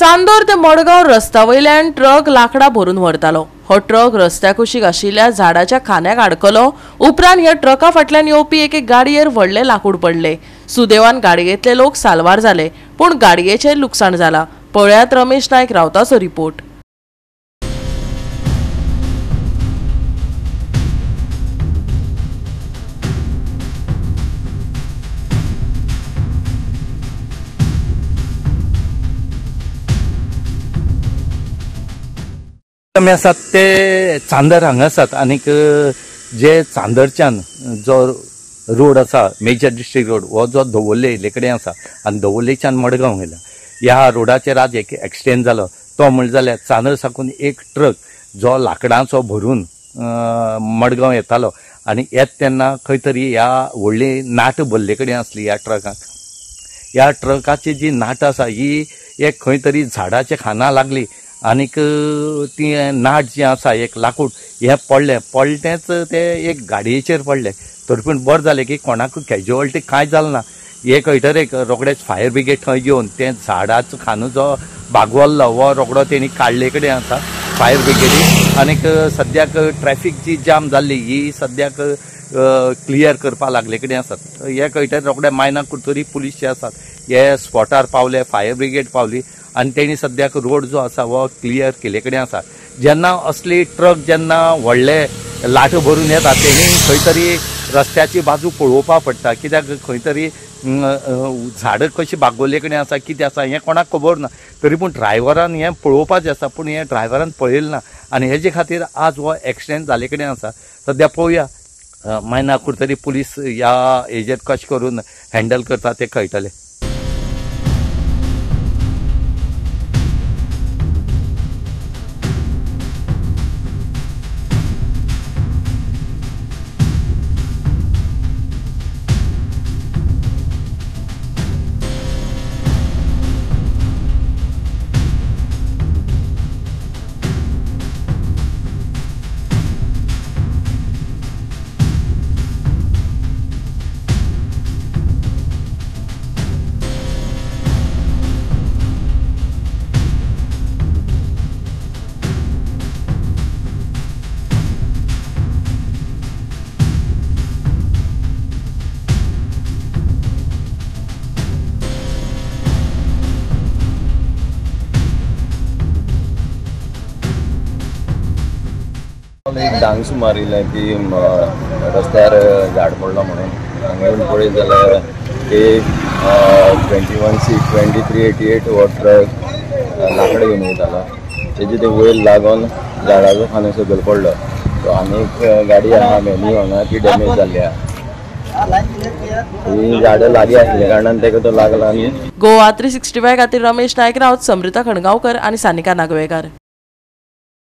चांदोर ते मडगांव रस्त्या वयल्यान ट्रक लाकडां भरून व्हरतालो। हो ट्रक रस्त्या कुशीक आशिल्ल्या झाडाच्या खांद्याक आडकलो। उपरांत ह्या ट्रका फाटल्यान येवपी एके गाडयेर व्हडले लाकूड पडले। सुदैवान गाडयेंतले लोक साल्वार जाले, पूण गाडयेचें लुकसाण जाला। पळयात रमेश नायक रावताचो रिपोर्ट। आमी आसात ते चांदर हांगा आसात आनीक जे चांदरच्यान जो रोड आसा मेजर डिस्ट्रिक्ट रोड हो जो दवल्ले कडेन आसा आनी दवल्लेच्यान मडगांव गेला ह्या रोडाचेर आज एक एक्सिडेंट जालो। तो म्हणजे जाल्यार चांदर साकून एक ट्रक जो लाकडांचो भरून मडगांव येतालो आनी येत तेन्ना खंय तरी ह्या व्हडली नाट भरले कडेन आसली ह्या ट्रकाक। ह्या ट्रकाची जी नाट आसा ही एक खंय तरी झाडाच्या खाना लागली आनीक ती नाट जी आसा एक लाकूड हे पडलेंच ते एक गाडयेचेर पडले। तरी पूण बरें जालें की कोणाक कॅज्युअलिटी कांय जालें ना। हे खंयतरी रोखडेच फायर ब्रिगेड थंय येवन ते झाडाचो खांदो जो भागवल्लो हो रोखडो तेणी काडले कडेन आसा फायर ब्रिगेडी। आनीक सद्याक ट्रॅफिक जी जाम जाल्ली ही सद्याक क्लियर करपा लागले कडेन आसात। हे खंयतरी रोखडे मायना कुडतरी पुलीस जे आसात हे स्पॉटार पावले, फायर ब्रिगेड पावली आनी तेणी सद्याक रोड जो आसा हो क्लियर केले कडेन आसा। जेन्ना असली ट्रक जेन्ना व्हडले लाट भरून येता तेणी खंय तरी रस्त्याची बाजू पळोवपा पडटा, कित्याक खंय तरी झाडां कशी बागोवले कडेन आसा कितें आसा हें कोणाक खबर ना। तरी पूण ड्रायव्हरान हें पळोवपाचें आसा, पूण हें ड्रायव्हरान पळयलें ना आनी हेजे खातीर आज हो एक्सिडेंट जाले कडेन आसा। सद्या पळोवया मायना कुडतरी पुलीस ह्या हेजेर कशें करून हँडल करता तें कळटलें। एक डांग सुमार इला की रस्त्यार झाड पडलो म्हणून हांगा येवन पळयत जाल्यार एक 21C2388 हो ट्रक लाकडां घेवन वयतालो। तेजे ते वयर लागून झाडाचो खांदो सकयल पडलो। सो आनीक गाडी आहा मेनी हांगा ती डॅमेज जाल्ली आहा। ही झाडां लागीं आसल्या कारणान तेका तो लागला आनी गोवा 365 खातीर रमेश नायक रावत, समृता खणगांवकर आनी सानिका नागवेकर।